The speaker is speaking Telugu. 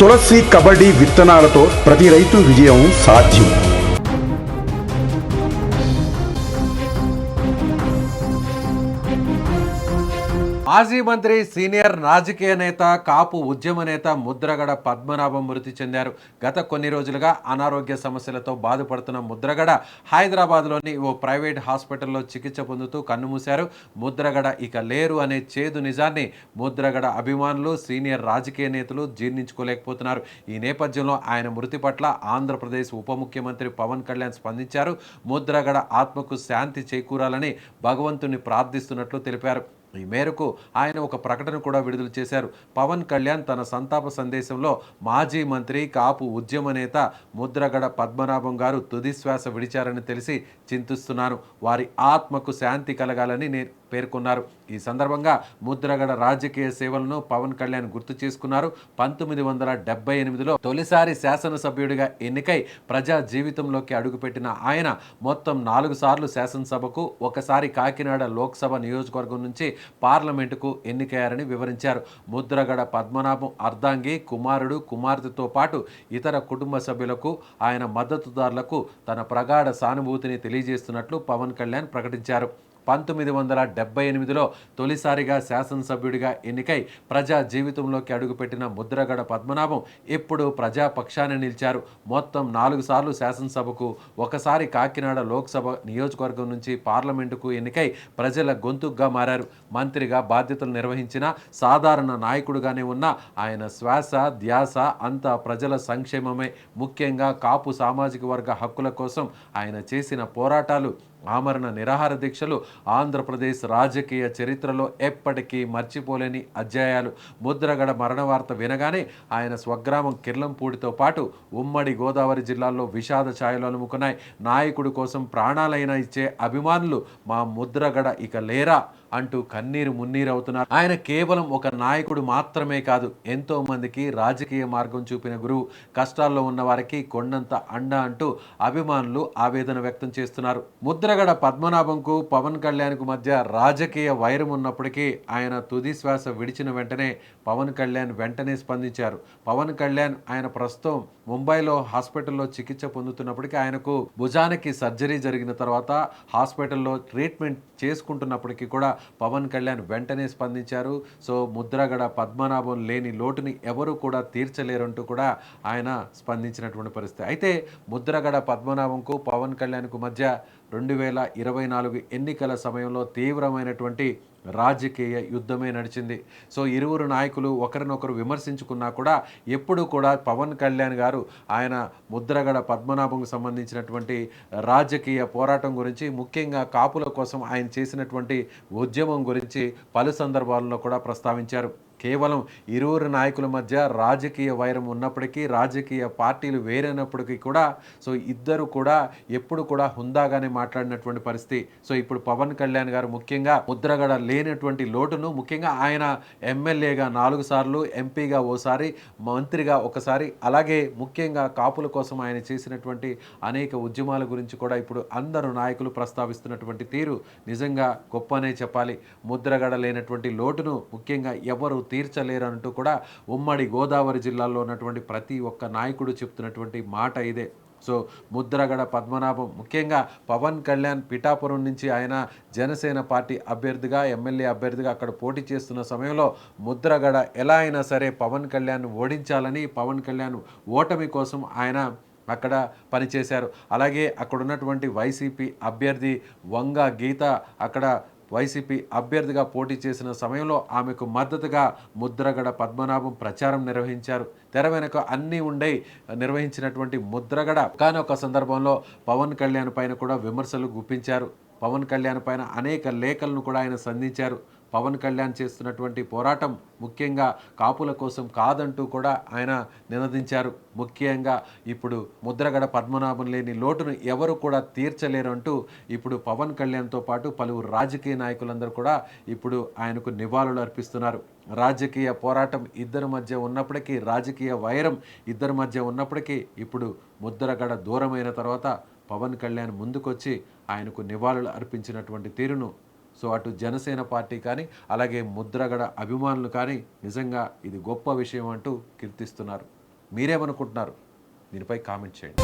తులసి కబడ్డీ విత్తనాలతో ప్రతి రైతు విజయం సాధ్యం. మాజీ మంత్రి, సీనియర్ రాజకీయ నేత, కాపు ఉద్యమ నేత ముద్రగడ పద్మనాభం మృతి చెందారు. గత కొన్ని రోజులుగా అనారోగ్య సమస్యలతో బాధపడుతున్న ముద్రగడ హైదరాబాద్లోని ఓ ప్రైవేట్ హాస్పిటల్లో చికిత్స పొందుతూ కన్నుమూశారు. ముద్రగడ ఇక లేరు అనే చేదు నిజాన్ని ముద్రగడ అభిమానులు, సీనియర్ రాజకీయ నేతలు జీర్ణించుకోలేకపోతున్నారు. ఈ నేపథ్యంలో ఆయన మృతి పట్ల ఆంధ్రప్రదేశ్ ఉప ముఖ్యమంత్రి పవన్ కళ్యాణ్ స్పందించారు. ముద్రగడ ఆత్మకు శాంతి చేకూరాలని భగవంతుని ప్రార్థిస్తున్నట్లు తెలిపారు. ఈ మేరకు ఆయన ఒక ప్రకటన కూడా విడుదల చేశారు. పవన్ కళ్యాణ్ తన సంతాప సందేశంలో మాజీ మంత్రి, కాపు ఉద్యమ నేత ముద్రగడ పద్మనాభం గారు తుది శ్వాస విడిచారని తెలిసి చింతిస్తున్నాను. వారి ఆత్మకు శాంతి కలగాలని పేర్కొన్నారు. ఈ సందర్భంగా ముద్రగడ రాజకీయ సేవలను పవన్ కళ్యాణ్ గుర్తు చేసుకున్నారు. 1978లో తొలిసారి శాసనసభ్యుడిగా ఎన్నికై ప్రజా జీవితంలోకి అడుగుపెట్టిన ఆయన మొత్తం 4 సార్లు శాసనసభకు, ఒకసారి కాకినాడ లోక్సభ నియోజకవర్గం నుంచి పార్లమెంటుకు ఎన్నికయ్యారని వివరించారు. ముద్రగడ పద్మనాభం అర్ధాంగి, కుమారుడు, కుమార్తెతో పాటు ఇతర కుటుంబ సభ్యులకు, ఆయన మద్దతుదారులకు తన ప్రగాఢ సానుభూతిని తెలియజేస్తున్నట్లు పవన్ కళ్యాణ్ ప్రకటించారు. 1978లో తొలిసారిగా శాసనసభ్యుడిగా ఎన్నికై ప్రజా జీవితంలోకి అడుగుపెట్టిన ముద్రగడ పద్మనాభం ఎప్పుడు ప్రజాపక్షాన్ని నిలిచారు. మొత్తం 4 సార్లు శాసనసభకు, ఒకసారి కాకినాడ లోక్సభ నియోజకవర్గం నుంచి పార్లమెంటుకు ఎన్నికై ప్రజల గొంతుగ్గా మారారు. మంత్రిగా బాధ్యతలు నిర్వహించిన, సాధారణ నాయకుడుగానే ఉన్న ఆయన శ్వాస, ధ్యాస అంతా ప్రజల సంక్షేమమే. ముఖ్యంగా కాపు సామాజిక వర్గ హక్కుల కోసం ఆయన చేసిన పోరాటాలు, ఆమరణ నిరాహార దీక్షలు ఆంధ్రప్రదేశ్ రాజకీయ చరిత్రలో ఎప్పటికీ మర్చిపోలేని అధ్యాయాలు. ముద్రగడ మరణ వార్త వినగానే ఆయన స్వగ్రామం కిర్లంపూడితో పాటు ఉమ్మడి గోదావరి జిల్లాల్లో విషాద ఛాయలు అలుముకున్నాయి. నాయకుడి కోసం ప్రాణాలైనా ఇచ్చే అభిమానులు మా ముద్రగడ ఇక లేరా అంటూ కన్నీరు మున్నీరు అవుతున్నారు. ఆయన కేవలం ఒక నాయకుడు మాత్రమే కాదు, ఎంతో మందికి రాజకీయ మార్గం చూపిన గురువు. కష్టాల్లో ఉన్న వారికి కొండంత అండ అంటూ అభిమానులు ఆవేదన వ్యక్తం చేస్తున్నారు. ముద్రగడ పద్మనాభంకు పవన్ కళ్యాణ్కు మధ్య రాజకీయ వైరం ఉన్నప్పటికీ ఆయన తుది శ్వాస విడిచిన వెంటనే పవన్ కళ్యాణ్ వెంటనే స్పందించారు. పవన్ కళ్యాణ్ ఆయన ప్రస్తుతం ముంబైలో హాస్పిటల్లో చికిత్స పొందుతున్నప్పటికీ, ఆయనకు భుజానికి సర్జరీ జరిగిన తర్వాత హాస్పిటల్లో ట్రీట్మెంట్ చేసుకుంటున్నప్పటికీ కూడా పవన్ కళ్యాణ్ వెంటనే స్పందించారు. సో ముద్రగడ పద్మనాభం లేని లోటుని ఎవరు కూడా తీర్చలేరంటూ కూడా ఆయన స్పందించినటువంటి పరిస్థితి. అయితే ముద్రగడ పద్మనాభంకు పవన్ కళ్యాణ్కు మధ్య 2024 ఎన్నికల సమయంలో తీవ్రమైనటువంటి రాజకీయ యుద్ధమే నడిచింది. సో ఇరువురు నాయకులు ఒకరినొకరు విమర్శించుకున్నా కూడా ఎప్పుడు కూడా పవన్ కళ్యాణ్ గారు ఆయన ముద్రగడ పద్మనాభంకు సంబంధించినటువంటి రాజకీయ పోరాటం గురించి, ముఖ్యంగా కాపుల కోసం ఆయన చేసినటువంటి ఉద్యమం గురించి పలు సందర్భాల్లో కూడా ప్రస్తావించారు. కేవలం ఇరువురు నాయకుల మధ్య రాజకీయ వైరం ఉన్నప్పటికీ, రాజకీయ పార్టీలు వేరైనప్పటికీ కూడా సో ఇద్దరు కూడా ఎప్పుడు కూడా హుందాగానే మాట్లాడినటువంటి పరిస్థితి. సో ఇప్పుడు పవన్ కళ్యాణ్ గారు ముఖ్యంగా ముద్రగడ లేనటువంటి లోటును, ముఖ్యంగా ఆయన ఎమ్మెల్యేగా 4 సార్లు, ఎంపీగా ఓసారి, మంత్రిగా ఒకసారి, అలాగే ముఖ్యంగా కాపుల కోసం ఆయన చేసినటువంటి అనేక ఉద్యమాల గురించి కూడా ఇప్పుడు అందరూ నాయకులు ప్రస్తావిస్తున్నటువంటి తీరు నిజంగా గొప్పనే చెప్పాలి. ముద్రగడ లేనటువంటి లోటును ముఖ్యంగా ఎవరు తీర్చలేరంటూ కూడా ఉమ్మడి గోదావరి జిల్లాలో ఉన్నటువంటి ప్రతి ఒక్క నాయకుడు చెప్తున్నటువంటి మాట ఇదే. సో ముద్రగడ పద్మనాభం ముఖ్యంగా పవన్ కళ్యాణ్ పిఠాపురం నుంచి ఆయన జనసేన పార్టీ అభ్యర్థిగా, ఎమ్మెల్యే అభ్యర్థిగా అక్కడ పోటీ చేస్తున్న సమయంలో ముద్రగడ ఎలా అయినా సరే పవన్ కళ్యాణ్ ఓడించాలని, పవన్ కళ్యాణ్ ఓటమి కోసం ఆయన అక్కడ పనిచేశారు. అలాగే అక్కడ ఉన్నటువంటి వైసీపీ అభ్యర్థి వంగ గీత అక్కడ వైసీపీ అభ్యర్థిగా పోటీ చేసిన సమయంలో ఆమెకు మద్దతుగా ముద్రగడ పద్మనాభం ప్రచారం నిర్వహించారు. తెర వెనుక అన్నీ ఉండే నిర్వహించినటువంటి ముద్రగడ ఒకానొక సందర్భంలో పవన్ కళ్యాణ్ పైన కూడా విమర్శలు గుప్పించారు. పవన్ కళ్యాణ్ పైన అనేక లేఖలను కూడా ఆయన సంధించారు. పవన్ కళ్యాణ్ చేస్తున్నటువంటి పోరాటం ముఖ్యంగా కాపుల కోసం కాదంటూ కూడా ఆయన నినదించారు. ముఖ్యంగా ఇప్పుడు ముద్రగడ పద్మనాభం లేని లోటును ఎవరు కూడా తీర్చలేరంటూ ఇప్పుడు పవన్ కళ్యాణ్తో పాటు పలువురు రాజకీయ నాయకులందరూ కూడా ఇప్పుడు ఆయనకు నివాళులు అర్పిస్తున్నారు. రాజకీయ పోరాటం ఇద్దరి మధ్య ఉన్నప్పటికీ, రాజకీయ వైరం ఇద్దరి మధ్య ఉన్నప్పటికీ ఇప్పుడు ముద్రగడ దూరమైన తర్వాత పవన్ కళ్యాణ్ ముందుకొచ్చి ఆయనకు నివాళులు అర్పించినటువంటి తీరును సో అటు జనసేన పార్టీ కానీ, అలాగే ముద్రగడ అభిమానులు కానీ నిజంగా ఇది గొప్ప విషయం అంటూ కీర్తిస్తున్నారు. మీరేమనుకుంటున్నారు? దీనిపై కామెంట్ చేయండి.